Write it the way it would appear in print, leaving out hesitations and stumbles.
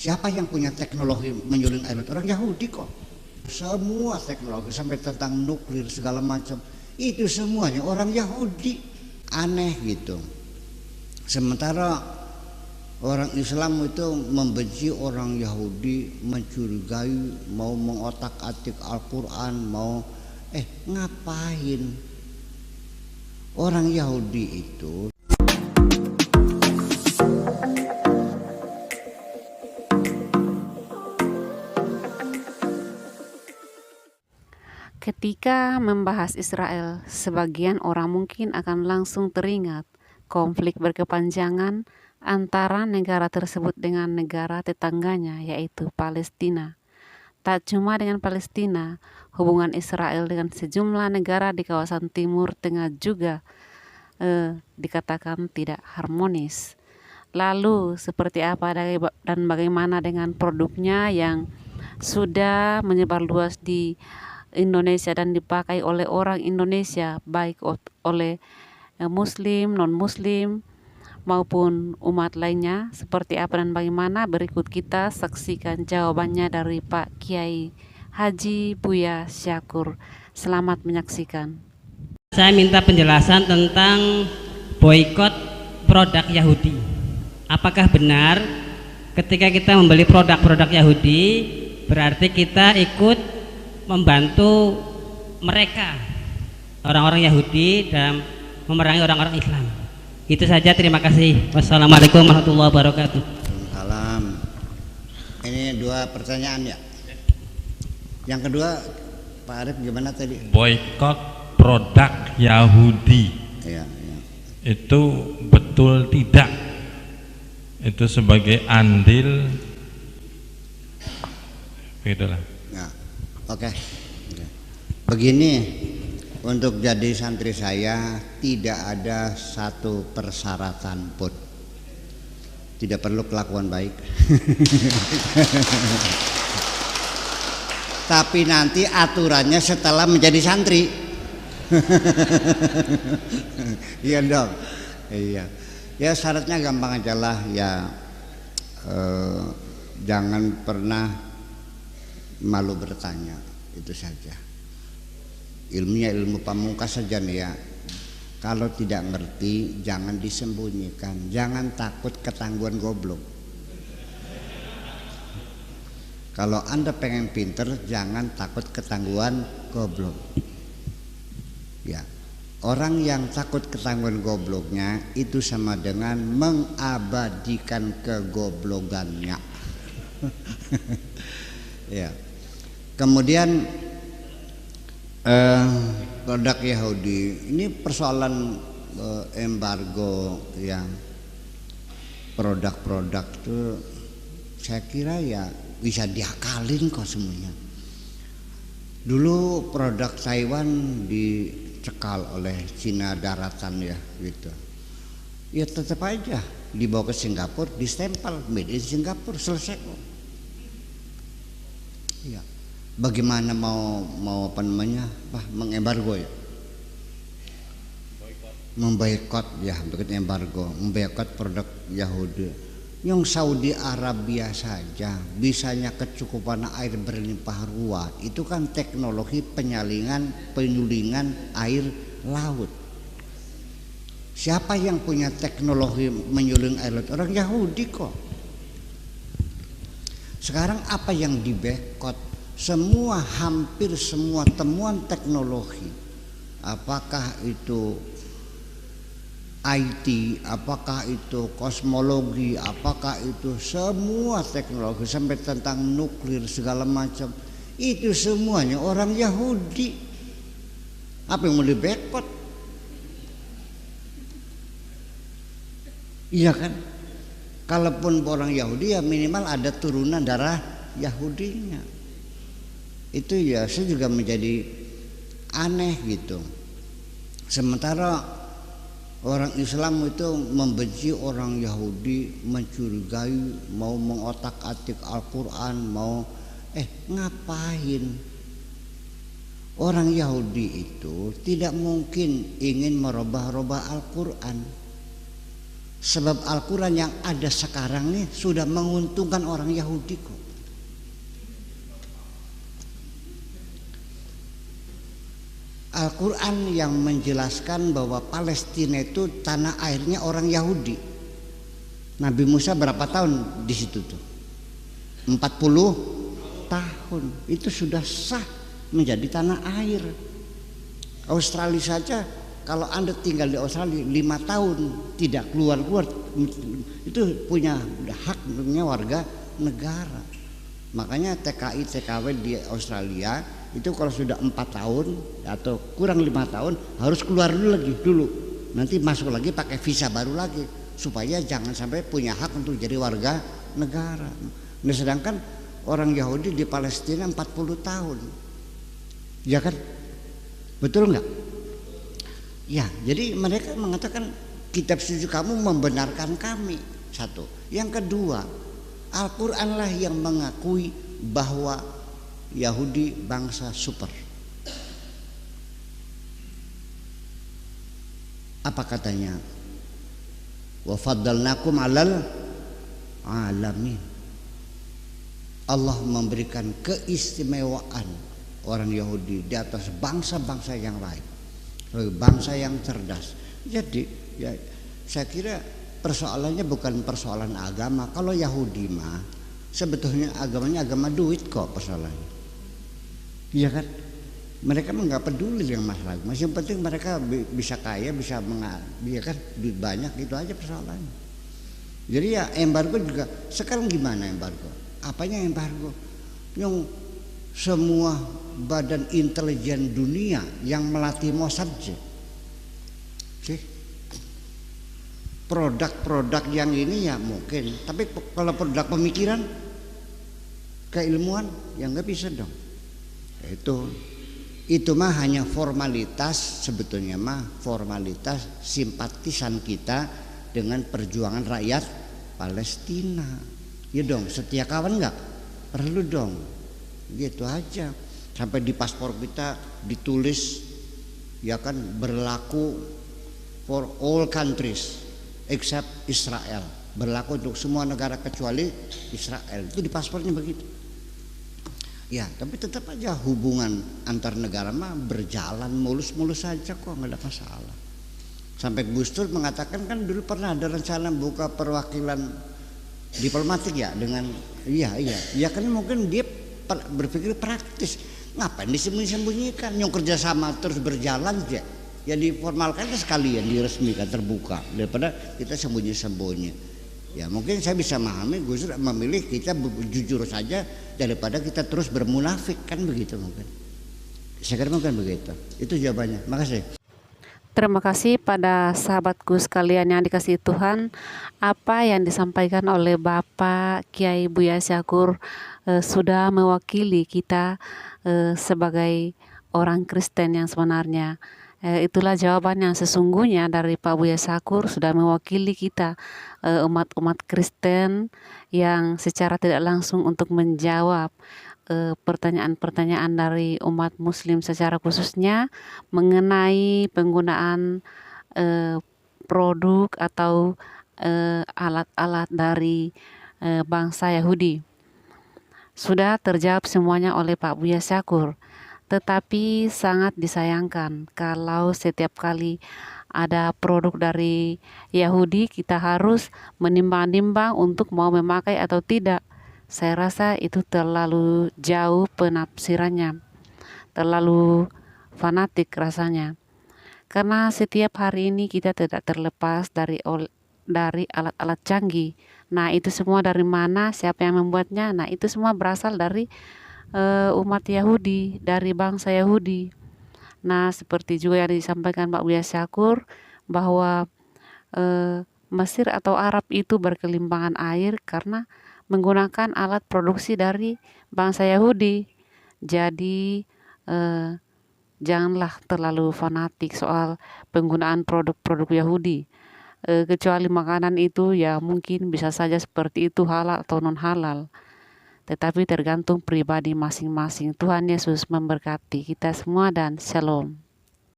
Siapa yang punya teknologi menyuling air laut? Orang Yahudi kok. Semua teknologi sampai tentang nuklir segala macam itu semuanya orang Yahudi. Aneh gitu. Sementara orang Islam itu membenci orang Yahudi, mencurigai, mau mengotak-atik Al-Quran, mau ngapain? Orang Yahudi itu ketika membahas Israel, sebagian orang mungkin akan langsung teringat konflik berkepanjangan antara negara tersebut dengan negara tetangganya, yaitu Palestina. Tak cuma dengan Palestina, hubungan Israel dengan sejumlah negara di kawasan Timur Tengah juga dikatakan tidak harmonis. Lalu, seperti apa dan bagaimana dengan produknya yang sudah menyebar luas di Indonesia dan dipakai oleh orang Indonesia, baik oleh Muslim, non-Muslim, maupun umat lainnya? Seperti apa dan bagaimana? Berikut kita saksikan jawabannya dari Pak Kiai Haji Buya Syakur. Selamat menyaksikan. Saya minta penjelasan tentang boikot produk Yahudi. Apakah benar ketika kita membeli produk-produk Yahudi berarti kita ikut membantu mereka, orang-orang Yahudi, dan memerangi orang-orang Islam? Itu saja, terima kasih. Wassalamualaikum warahmatullahi wabarakatuh. Salam. Ini dua pertanyaan ya. Yang kedua, Pak Arif gimana tadi? Boikot produk Yahudi. Ya. Itu betul tidak? Itu sebagai andil begitulah. Ya. Oke. Begini, untuk jadi santri saya tidak ada satu persyaratan pun. Tidak perlu kelakuan baik. Tapi nanti aturannya setelah menjadi santri. Iya dong. Iya. Ya syaratnya gampang aja lah ya. Jangan pernah malu bertanya, itu saja. Ilmunya ilmu pamungkas saja nih ya. Kalau tidak ngerti jangan disembunyikan, jangan takut ketangguhan goblok. Kalau Anda pengen pinter jangan takut ketangguhan goblok. Ya, orang yang takut ketangguhan gobloknya itu sama dengan mengabadikan kegoblogannya. Ya. Kemudian produk Yahudi ini persoalan embargo yang produk-produk itu saya kira ya bisa diakalin kok semuanya. Dulu produk Taiwan dicekal oleh Cina daratan ya gitu. Ya tetap aja dibawa ke Singapura, distempel made in Singapura, selesai kok. Ya. Bagaimana mau apa namanya? Mengembargo ya? Memboikot ya, begitu embargo, memboikot produk Yahudi. Yang Saudi Arabia saja bisanya kecukupan air berlimpah ruah, itu kan teknologi penyulingan air laut. Siapa yang punya teknologi menyuling air laut? Orang Yahudi kok. Sekarang apa yang diboikot? Hampir semua temuan teknologi, apakah itu IT, apakah itu kosmologi, apakah itu semua teknologi sampai tentang nuklir segala macam, itu semuanya orang Yahudi. Apa yang mau diboikot? Iya kan? Kalaupun orang Yahudi ya minimal ada turunan darah Yahudinya. Itu ya saya juga menjadi aneh gitu. Sementara orang Islam itu membenci orang Yahudi, mencurigai, mau mengotak-atik Al-Quran, mau ngapain? Orang Yahudi itu tidak mungkin ingin merubah-rubah Al-Quran. Sebab Al-Quran yang ada sekarang nih sudah menguntungkan orang Yahudi kok. Al-Quran yang menjelaskan bahwa Palestina itu tanah airnya orang Yahudi. Nabi Musa berapa tahun di situ tuh? 40 tahun. Itu sudah sah menjadi tanah air. Australia saja, kalau Anda tinggal di Australia 5 tahun tidak keluar-keluar, itu punya hak, punya warga negara. Makanya TKI TKW di Australia itu kalau sudah 4 tahun atau kurang 5 tahun harus keluar dulu, nanti masuk lagi pakai visa baru lagi supaya jangan sampai punya hak untuk jadi warga negara. Nah, sedangkan orang Yahudi di Palestina 40 tahun, ya kan? Betul nggak? Ya, jadi mereka mengatakan kitab suci kamu membenarkan kami. Satu. Yang kedua, Al-Quranlah yang mengakui bahwa Yahudi bangsa super. Apa katanya? Wa faddalnakum 'alal alamin. Allah memberikan keistimewaan orang Yahudi di atas bangsa-bangsa yang lain, bangsa yang cerdas. Jadi ya, saya kira persoalannya bukan persoalan agama. Kalau Yahudi mah sebetulnya agamanya agama duit kok persoalannya. Iya kan? Mereka mah nggak peduli dengan masalah. Yang penting mereka bisa kaya, bisa ya kan, duit banyak, itu aja persoalannya. Jadi ya embargo juga. Sekarang gimana embargo? Apanya embargo? Yang semua badan intelijen dunia yang melatih Mossad sih, produk-produk yang ini ya mungkin, tapi kalau produk pemikiran, keilmuan ya nggak bisa dong. Itu mah hanya formalitas, sebetulnya mah formalitas simpatisan kita dengan perjuangan rakyat Palestina. Ya dong, setia kawan nggak? Perlu dong, gitu aja. Sampai di paspor kita ditulis ya kan, berlaku for all countries except Israel, berlaku untuk semua negara kecuali Israel. Itu di paspornya begitu. Ya, tapi tetap aja hubungan antar negara mah berjalan mulus-mulus saja kok, nggak ada masalah. Sampai Gus Dur mengatakan kan dulu pernah ada rencana buka perwakilan diplomatik ya dengan iya kan, mungkin dia berpikir praktis. Ngapain disembunyi-sembunyikan? Yang kerjasama terus berjalan ya diformalkan sekalian, diresmikan, terbuka, daripada kita sembunyi-sembunyi. Ya mungkin saya bisa memahami Gus Dur memilih kita jujur saja daripada kita terus bermunafik, kan begitu mungkin. Saya kira mungkin begitu. Itu jawabannya. Makasih. Terima kasih pada sahabatku sekalian yang dikasihi Tuhan. Apa yang disampaikan oleh Bapak Kiai Buya Syakur sudah mewakili kita sebagai orang Kristen yang sebenarnya. Itulah jawaban yang sesungguhnya dari Pak Buya Syakur, sudah mewakili kita umat-umat Kristen yang secara tidak langsung untuk menjawab pertanyaan-pertanyaan dari umat Muslim secara khususnya mengenai penggunaan produk atau alat-alat dari bangsa Yahudi. Sudah terjawab semuanya oleh Pak Buya Syakur. Tetapi sangat disayangkan kalau setiap kali ada produk dari Yahudi kita harus menimbang-nimbang untuk mau memakai atau tidak. Saya rasa itu terlalu jauh penafsirannya, terlalu fanatik rasanya. Karena setiap hari ini kita tidak terlepas dari alat-alat canggih. Nah, itu semua dari mana? Siapa yang membuatnya? Nah, itu semua berasal dari umat Yahudi, dari bangsa Yahudi. Nah, seperti juga yang disampaikan Pak Buya Syakur bahwa Mesir atau Arab itu berkelimpangan air karena menggunakan alat produksi dari bangsa Yahudi. Jadi janganlah terlalu fanatik soal penggunaan produk-produk Yahudi. Kecuali makanan itu ya mungkin bisa saja seperti itu, halal atau non halal. Tetapi tergantung pribadi masing-masing. Tuhan Yesus memberkati kita semua dan shalom.